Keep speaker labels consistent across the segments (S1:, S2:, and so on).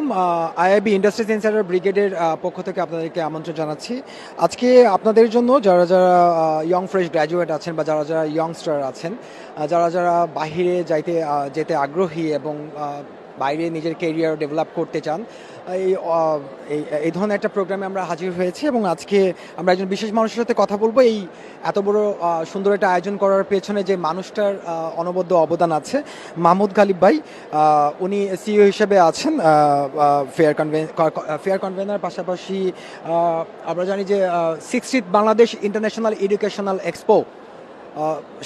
S1: আলাইকুম। IIB industries insider ব্রিগেডের পক্ষ থেকে আপনাদেরকে আমন্ত্রণ জানাচ্ছি। আজকে আপনাদের জন্য যারা যারা ইয়ং ফ্রেশ গ্র্যাজুয়েট আছেন বা যারা যারা ইয়ংস্টার আছেন, যারা যারা বাহিরে যেতে আগ্রহী এবং বাইরে নিজের কেরিয়ার ডেভেলপ করতে চান, এই এই ধরনের একটা প্রোগ্রামে আমরা হাজির হয়েছি এবং আজকে আমরা একজন বিশেষ মানুষের সাথে কথা বলবো। এই এত বড় সুন্দর একটা আয়োজন করার পেছনে যে মানুষটার অনবদ্য অবদান আছে, মাহমুদ গালিব ভাই। উনি সিইও হিসেবে আছেন ফেয়ার কনভেনার, পাশাপাশি আমরা জানি যে 60th Bangladesh international educational expo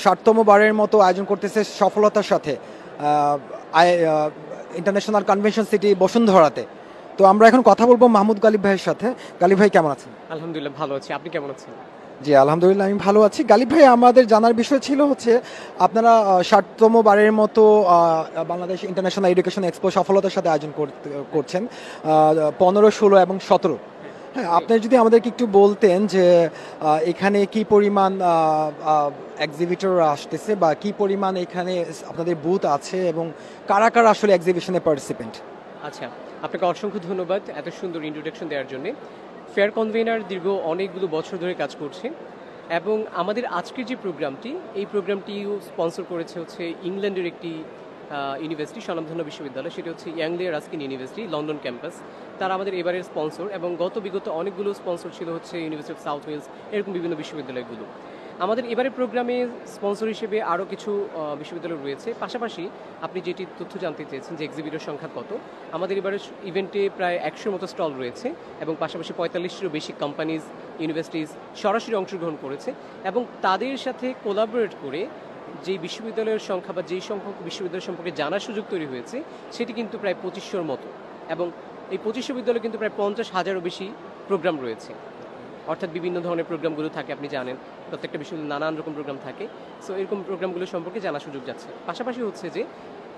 S1: 60তম বারের মতো আয়োজন করতেছে সফলতার সাথে ইন্টারন্যাশনাল কনভেনশন সিটি বসুন্ধরাতে। তো আমরা এখন কথা বলবো মাহমুদ গালিব ভাইয়ের সাথে। গালিব ভাই কেমন আছেন?
S2: আলহামদুলিল্লাহ ভালো আছি, আপনি কেমন আছেন?
S1: জি আলহামদুলিল্লাহ আমি ভালো আছি। গালিব ভাই, আমাদের জানার বিষয় ছিল হচ্ছে আপনারা 60তম বারের মতো বাংলাদেশ ইন্টারন্যাশনাল এডুকেশন এক্সপো সফলতার সাথে আয়োজন করছেন 15, 16 এবং 17। হ্যাঁ, আপনি যদি আমাদেরকে একটু বলতেন যে এখানে কি পরিমাণ এক্সিবিটর আসতেছে বা কি পরিমাণ এখানে আপনাদের বুথ আছে এবং কারা কারা আসলে এক্সিবিশনে পার্টিসিপেন্ট।
S2: আচ্ছা, আপনাকে অসংখ্য ধন্যবাদ এত সুন্দর ইন্ট্রোডাকশন দেওয়ার জন্য। ফেয়ার কনভেনার দীর্ঘ অনেকগুলো বছর ধরে কাজ করছে এবং আমাদের আজকের যে প্রোগ্রামটি, এই প্রোগ্রামটিও স্পন্সর করেছে হচ্ছে ইংল্যান্ডের একটি ইউনিভার্সিটি, স্বনামধন্য বিশ্ববিদ্যালয়, সেটি হচ্ছে ইয়াংলে রাস্কিন ইউনিভার্সিটি, লন্ডন ক্যাম্পাস। তারা আমাদের এবারের স্পন্সর এবং বিগত অনেকগুলো স্পন্সর ছিল হচ্ছে ইউনিভার্সিটি অফ সাউথ ওয়েলস, এরকম বিভিন্ন বিশ্ববিদ্যালয়গুলো। আমাদের এবারের প্রোগ্রামে স্পন্সর হিসেবে আরও কিছু বিশ্ববিদ্যালয় রয়েছে। পাশাপাশি আপনি যেটি তথ্য জানতে চেয়েছেন যে এক্সিবিটর সংখ্যা কত, আমাদের এবারের ইভেন্টে প্রায় 100 মতো স্টল রয়েছে এবং পাশাপাশি 45টিরও বেশি কোম্পানিজ, ইউনিভার্সিটিজ সরাসরি অংশগ্রহণ করেছে এবং তাদের সাথে কোলাবোরেট করে যেই বিশ্ববিদ্যালয়ের সংখ্যা বা যেই সংখ্যক বিশ্ববিদ্যালয় সম্পর্কে জানার সুযোগ তৈরি হয়েছে সেটি কিন্তু প্রায় 2500-র মতো এবং এই 2500 বিদ্যালয়ে কিন্তু প্রায় 50,000-এরও বেশি প্রোগ্রাম রয়েছে। অর্থাৎ বিভিন্ন ধরনের প্রোগ্রামগুলো থাকে, আপনি জানেন প্রত্যেকটা বিশ্ববিদ্যালয়ে নানান রকম প্রোগ্রাম থাকে। সো এরকম প্রোগ্রামগুলো সম্পর্কে জানার সুযোগ যাচ্ছে। পাশাপাশি হচ্ছে যে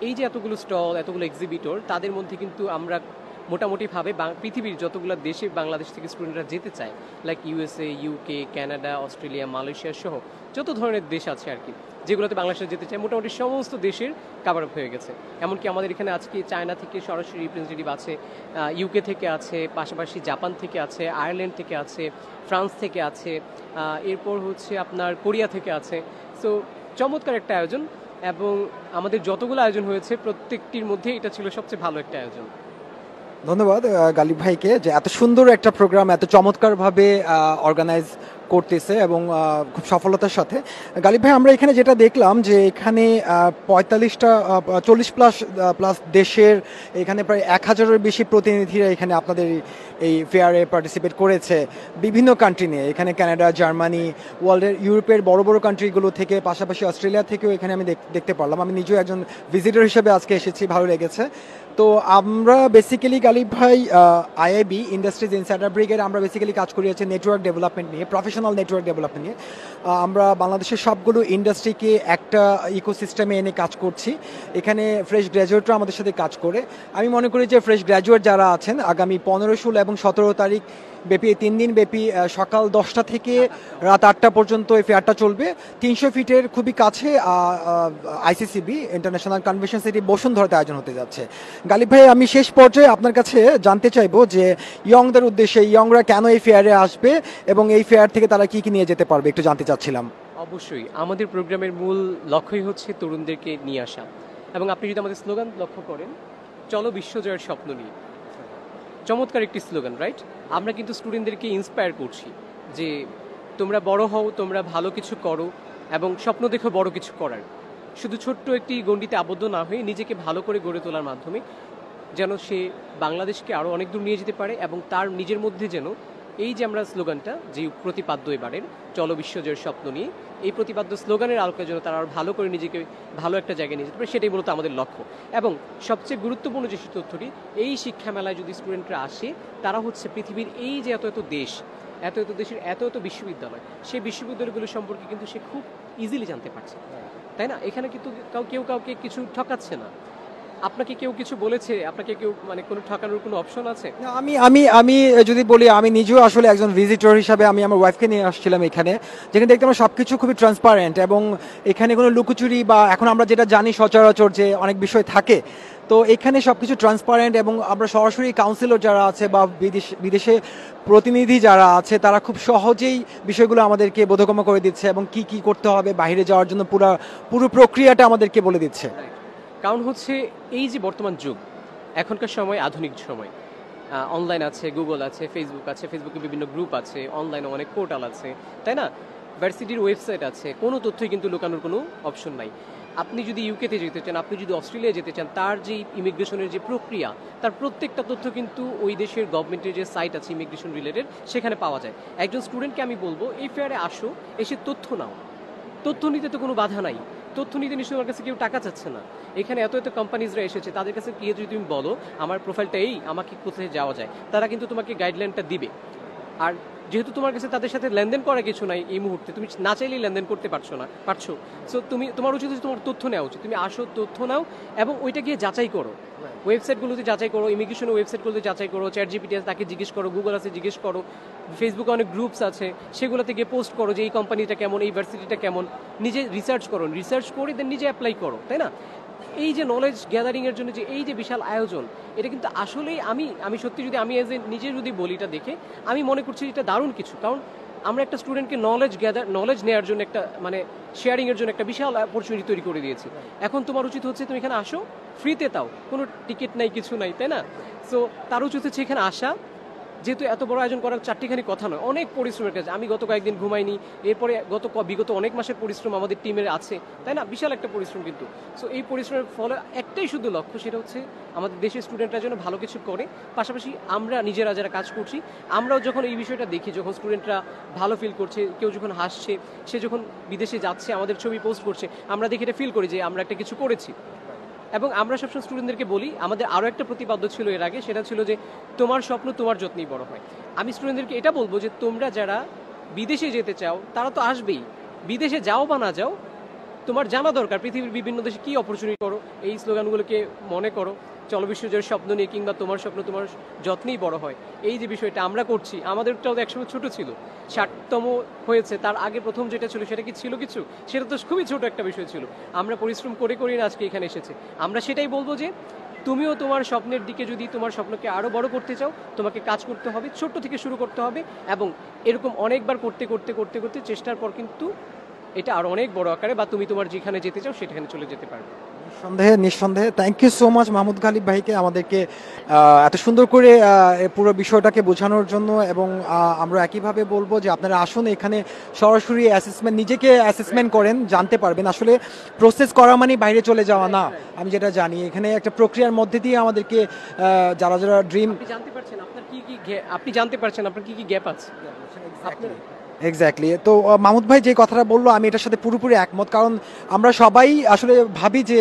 S2: এই যে এতগুলো স্টল, এতগুলো এক্সিবিটর, তাদের মধ্যে কিন্তু আমরা মোটামুটিভাবে পৃথিবীর যতগুলো দেশে বাংলাদেশ থেকে স্টুডেন্টরা যেতে চায়, like USA, UK, Canada, Australia, Malaysia সহ যত ধরনের দেশ আছে আর কি, যেগুলোতে বাংলাদেশে যেতে চায়, মোটামুটি সমস্ত দেশের কাভার আপ হয়ে গেছে। এমনকি আমাদের এখানে আজকে চায়না থেকে সরাসরি রিপ্রেজেন্টেটিভ আছে, ইউকে থেকে আছে, পাশাপাশি জাপান থেকে আছে, আয়ারল্যান্ড থেকে আছে, ফ্রান্স থেকে আছে, এরপর হচ্ছে আপনার কোরিয়া থেকে আছে। সো চমৎকার একটা আয়োজন এবং আমাদের যতগুলো আয়োজন হয়েছে প্রত্যেকটির মধ্যে এটা ছিল সবচেয়ে ভালো একটা আয়োজন।
S1: ধন্যবাদ গালিব ভাইকে যে এত সুন্দর একটা প্রোগ্রাম এত চমৎকারভাবে অর্গানাইজ করতেছে এবং খুব সফলতার সাথে। গালিব ভাই, আমরা এখানে যেটা দেখলাম যে এখানে 40 প্লাস দেশের এখানে প্রায় 1000-এর বেশি প্রতিনিধিরা এখানে আপনাদের এই ফেয়ারে পার্টিসিপেট করেছে বিভিন্ন কান্ট্রি নিয়ে। এখানে কানাডা, জার্মানি, ওয়ার্ল্ডের ইউরোপের বড় বড় কান্ট্রিগুলো থেকে, পাশাপাশি অস্ট্রেলিয়া থেকেও এখানে আমি দেখতে পারলাম। আমি নিজেও একজন ভিজিটর হিসেবে আজকে এসেছি, ভালো লেগেছে। তো আমরা বেসিক্যালি গালিব ভাই আইআইবি ইন্ডাস্ট্রিজ ইনসাইডার ব্রিগেড আমরা বেসিক্যালি কাজ করি হচ্ছে নেটওয়ার্ক ডেভেলপমেন্ট নিয়ে, প্রফেশনাল নেটওয়ার্ক ডেভেলপমেন্ট নিয়ে। আমরা বাংলাদেশের সবগুলো ইন্ডাস্ট্রিকে একটা ইকোসিস্টেমে এনে কাজ করছি। এখানে ফ্রেশ গ্র্যাজুয়েটরা আমাদের সাথে কাজ করে। আমি মনে করি যে ফ্রেশ গ্র্যাজুয়েট যারা আছেন আগামী 15, 16 এবং 17 তারিখ ব্যাপী 3 দিন ব্যাপী সকাল 10টা থেকে রাত 8টা পর্যন্ত এই ফেয়ারটা চলবে। 300 ফিটের খুবই কাছে আইসিসিবি ইন্টারন্যাশনাল কনভেনশন সিটি বসুন্ধরাতে আয়োজন হতে যাচ্ছে। গালিব ভাই, আমি শেষ পর্যায়ে আপনার কাছে জানতে চাইবো যে ইয়ংদের উদ্দেশ্যে, ইয়ংরা কেন এই ফেয়ারে আসবে এবং এই ফেয়ার থেকে তারা কি কি নিয়ে যেতে পারবে একটু জানতে চাচ্ছিলাম।
S2: অবশ্যই আমাদের প্রোগ্রামের মূল লক্ষ্যই হচ্ছে তরুণদেরকে নিয়ে আসা এবং আপনি যদি আমাদের স্লোগান লক্ষ্য করেন, চলো বিশ্বজয়ের স্বপ্ন নিয়ে, চমৎকার একটি স্লোগান, রাইট? আমরা কিন্তু স্টুডেন্টদেরকে ইন্সপায়ার করছি যে তোমরা বড় হও, তোমরা ভালো কিছু করো এবং স্বপ্ন দেখো বড় কিছু করার। শুধু ছোট্ট একটি গণ্ডিতে আবদ্ধ না হয়ে নিজেকে ভালো করে গড়ে তোলার মাধ্যমে যেন সে বাংলাদেশকে আরও অনেক দূর নিয়ে যেতে পারে এবং তার নিজের মধ্যে যেন এই যে আমরা স্লোগানটা, যে প্রতিপাদ্য এবারের চলো বিশ্বজয়ের স্বপ্ন নিয়ে, এই প্রতিপাদ্য স্লোগানের আলোকে যেন তারা আরও ভালো করে নিজেকে ভালো একটা জায়গায় নিয়ে যেতে পারে, সেটাই মূলত আমাদের লক্ষ্য। এবং সবচেয়ে গুরুত্বপূর্ণ যে তথ্যটি, এই শিক্ষা মেলায় যদি স্টুডেন্টরা আসে, তারা হচ্ছে পৃথিবীর এই যে এত এত দেশ, এত এত দেশের এত এত বিশ্ববিদ্যালয়, সেই বিশ্ববিদ্যালয়গুলো সম্পর্কে কিন্তু সে খুব ইজিলি জানতে পারছে, তাই না? এখানে কিন্তু কেউ কাউকে কিছু ঠকাচ্ছে না। আপনাকে কেউ কিছু বলেছে, আপনাকে কেউ মানে কোনো ঠকানোর কোনো অপশন আছে?
S1: আমি আমি আমি যদি বলি, আমি নিজেও আসলে একজন ভিজিটর হিসাবে আমি আমার ওয়াইফকে নিয়ে আসছিলাম এখানে, যেখানে দেখতে আমরা সবকিছু খুবই ট্রান্সপারেন্ট এবং এখানে কোনো লুকোচুরি বা এখন আমরা যেটা জানি সচরাচর যে অনেক বিষয় থাকে, তো এখানে সবকিছু ট্রান্সপারেন্ট এবং আমরা সরাসরি কাউন্সিলর যারা আছে বা বিদেশে প্রতিনিধি যারা আছে তারা খুব সহজেই বিষয়গুলো আমাদেরকে বোধগম্য করে দিচ্ছে এবং কি কি করতে হবে বাইরে যাওয়ার জন্য পুরো প্রক্রিয়াটা আমাদেরকে বলে দিচ্ছে।
S2: কারণ হচ্ছে এই যে বর্তমান যুগ, এখনকার সময় আধুনিক সময়, অনলাইন আছে, গুগল আছে, ফেসবুক আছে, ফেসবুকে বিভিন্ন গ্রুপ আছে, অনলাইনে অনেক পোর্টাল আছে, তাই না? ভার্সিটির ওয়েবসাইট আছে, কোনো তথ্যই কিন্তু লুকানোর কোনো অপশন নাই। আপনি যদি ইউকেতে যেতে চান, আপনি যদি অস্ট্রেলিয়া যেতে চান, তার যে ইমিগ্রেশনের যে প্রক্রিয়া, তার প্রত্যেকটা তথ্য কিন্তু ওই দেশের গভর্নমেন্টের যে সাইট আছে ইমিগ্রেশন রিলেটেড, সেখানে পাওয়া যায়। একজন স্টুডেন্টকে আমি বলবো এই ফেয়ারে আসো, এসে তথ্য নাও। তথ্য নিতে তো কোনো বাধা নাই, তথ্য নিতে নিশ্চয়ই আমার কাছে কেউ টাকা চাচ্ছে না। এখানে এত এত কোম্পানিজরা এসেছে, তাদের কাছে গিয়ে যদি তুমি বলো আমার প্রোফাইলটা এই, আমাকে কোথায় যাওয়া যায়, তারা কিন্তু তোমাকে গাইডলাইনটা দিবে। আর যেহেতু তোমার কাছে তাদের সাথে লেনদেন করা কিছু নাই এই মুহূর্তে, তুমি না চাইলেই লেনদেন করতে পারছো। সো তোমার উচিত হচ্ছে তোমার তথ্য নেওয়া উচিত। তুমি আসো, তথ্য নাও এবং ওইটা গিয়ে যাচাই করো, ওয়েবসাইটগুলোতে যাচাই করো, ইমিগ্রেশনের ওয়েবসাইটগুলোতে যাচাই করো, চ্যাট জিপিটি আছে তাকে জিজ্ঞেস করো, গুগল আছে জিজ্ঞেস করো, ফেসবুকে অনেক গ্রুপস আছে সেগুলোতে গিয়ে পোস্ট করো যে এই কোম্পানিটা কেমন, এই ভার্সিটিটা কেমন, নিজে রিসার্চ করো, রিসার্চ করে দেন নিজে অ্যাপ্লাই করো, তাই না? এই যে নলেজ গ্যাদারিং এর জন্য যে এই যে বিশাল আয়োজন, এটা কিন্তু আসলেই আমি সত্যি যদি আমি এজ এ নিজে যদি বলি এটা দেখে আমি মনে করছি এটা দারুণ কিছু। কারণ আমরা একটা স্টুডেন্টকে নলেজ নেওয়ার জন্য একটা মানে শেয়ারিং এর জন্য একটা বিশাল অপরচুনিটি তৈরি করে দিয়েছি। এখন তোমার উচিত হচ্ছে তুমি এখানে আসো, ফ্রিতে, তাও কোনো টিকিট নাই, কিছু নাই, তাই না? সো তার উচিত হচ্ছে এখানে আসা। যেহেতু এত বড় আয়োজন করার চারটিখানি কথা নয়, অনেক পরিশ্রমের কাজ। আমি গত কয়েকদিন ঘুমাইনি, এরপরে বিগত অনেক মাসের পরিশ্রম আমাদের টিমের আছে, তাই না? বিশাল একটা পরিশ্রম কিন্তু। সো এই পরিশ্রমের ফলে একটাই শুধু লক্ষ্য, সেটা হচ্ছে আমাদের দেশের স্টুডেন্টরা যেন ভালো কিছু করে, পাশাপাশি আমরা নিজেরা যারা কাজ করছি আমরাও যখন এই বিষয়টা দেখি, যখন স্টুডেন্টরা ভালো ফিল করছে, কেউ যখন হাসছে, সে যখন বিদেশে যাচ্ছে আমাদের ছবি পোস্ট করছে, আমরা দেখে এটা ফিল করি যে আমরা একটা কিছু করেছি। এবং আমরা সবসময় স্টুডেন্টদেরকে বলি, আমাদের আরও একটা প্রতিপাদ্য ছিল এর আগে, সেটা ছিল যে তোমার স্বপ্ন তোমার যত্নেই বড় হয়। আমি স্টুডেন্টদেরকে এটা বলবো যে তোমরা যারা বিদেশে যেতে চাও তারা তো আসবেই, বিদেশে যাও বা না যাও তোমার জানা দরকার পৃথিবীর বিভিন্ন দেশে কী অপরচুনিটি করো, এই স্লোগানগুলোকে মনে করো, চলো বিশ্বজয়ের স্বপ্ন নিয়ে, কিংবা তোমার স্বপ্ন তোমার যত্নেই বড় হয়। এই যে বিষয়টা আমরা করছি, আমাদেরটাও তো একসময় ছোট ছিল, 60তম হয়েছে, তার আগে প্রথম যেটা ছিল সেটা কি ছিল কিছু? সেটা তো খুবই ছোট একটা বিষয় ছিল। আমরা পরিশ্রম করে না আজকে এখানে এসেছে। আমরা সেটাই বলবো যে তুমিও তোমার স্বপ্নের দিকে, যদি তোমার স্বপ্নকে আরও বড় করতে চাও, তোমাকে কাজ করতে হবে, ছোট্ট থেকে শুরু করতে হবে, এবং এরকম অনেকবার করতে করতে করতে করতে চেষ্টার পর কিন্তু এটা আরো অনেক বড় আকারে, বা তুমি তোমার যেখানে যেতে চাও সেখানে চলে যেতে পারবে।
S1: নিঃসন্দেহে thank you so much Mahmud Galib ভাইকে আমাদেরকে এত সুন্দর করে পুরো বিষয়টাকে বোঝানোর জন্য। এবং আমরা একইভাবে বলবো যে আপনারা আসুন এখানে সরাসরি নিজেকে অ্যাসেসমেন্ট করেন, জানতে পারবেন আসলে প্রসেস করা মানে বাইরে চলে যাওয়া না। আমি যেটা জানি এখানে একটা প্রক্রিয়ার মধ্যে দিয়ে আমাদেরকে যারা যারা ড্রিম,
S2: আপনি জানতে পারছেন আপনার কি কি গ্যাপ আছে।
S1: এক্স্যাক্টলি। তো মাহমুদ ভাই যে কথাটা বললো আমি এটার সাথে পুরোপুরি একমত। কারণ আমরা সবাই আসলে ভাবি যে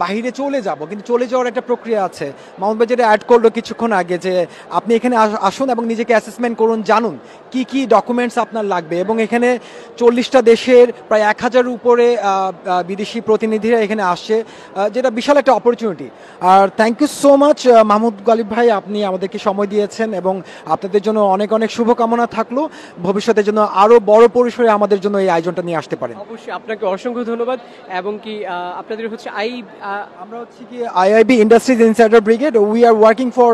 S1: বাহিরে চলে যাব, কিন্তু চলে যাওয়ার একটা প্রক্রিয়া আছে। মাহমুদ ভাই যেটা অ্যাড করলো কিছুক্ষণ আগে, যে আপনি এখানে আসুন এবং নিজেকে অ্যাসেসমেন্ট করুন, জানুন কি কি ডকুমেন্টস আপনার লাগবে। এবং এখানে 40টা দেশের প্রায় 1000 উপরে বিদেশি প্রতিনিধিরা এখানে আসছে, যেটা বিশাল একটা অপরচুনিটি। আর thank you so much Mahmud Galib ভাই, আপনি আমাদেরকে সময় দিয়েছেন এবং আপনাদের জন্য অনেক অনেক শুভকামনা থাকলো ভবিষ্যতে জন্য আরো বড় পরিসরে আমাদের জন্য এই আয়োজনটা নিয়ে আসতে পারেন।
S2: অবশ্যই আপনাকে অসংখ্য ধন্যবাদ। এবং কি আপনাদের হচ্ছে
S1: আমরা হচ্ছে কি IIB industries insider brigade, we are working for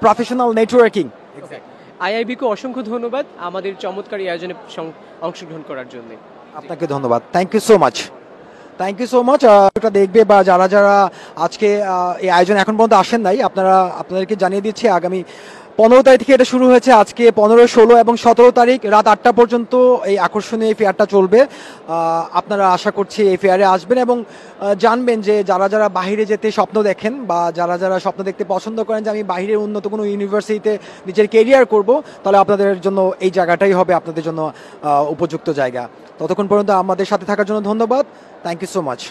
S1: professional networking.
S2: IIB কে অসংখ্য ধন্যবাদ আমাদের চমৎকার এই আয়োজনে অংশগ্রহণ করার জন্য।
S1: আপনাকে ধন্যবাদ, thank you so much. Thank you so much. এটা দেখবে বা যারা যারা আজকে এই আয়োজন এখন পর্যন্ত আসেন নাই, আপনাদেরকে জানিয়ে দিচ্ছি আগামী 15 তারিখ থেকে এটা শুরু হয়েছে। আজকে 15, 16 এবং 17 তারিখ রাত 8টা পর্যন্ত এই আকর্ষণীয় ফেয়ারটা চলবে। আপনারা আশা করছি এই ফেয়ারে আসবেন এবং জানবেন যে যারা যারা বাইরে যেতে স্বপ্ন দেখেন বা যারা যারা স্বপ্ন দেখতে পছন্দ করেন যে আমি বাইরের উন্নত কোনো ইউনিভার্সিটিতে নিজের কেরিয়ার করব, তাহলে আপনাদের জন্য এই জায়গাটাই হবে আপনাদের জন্য উপযুক্ত জায়গা। ততক্ষণ পর্যন্ত আমাদের সাথে থাকার জন্য ধন্যবাদ। Thank you so much.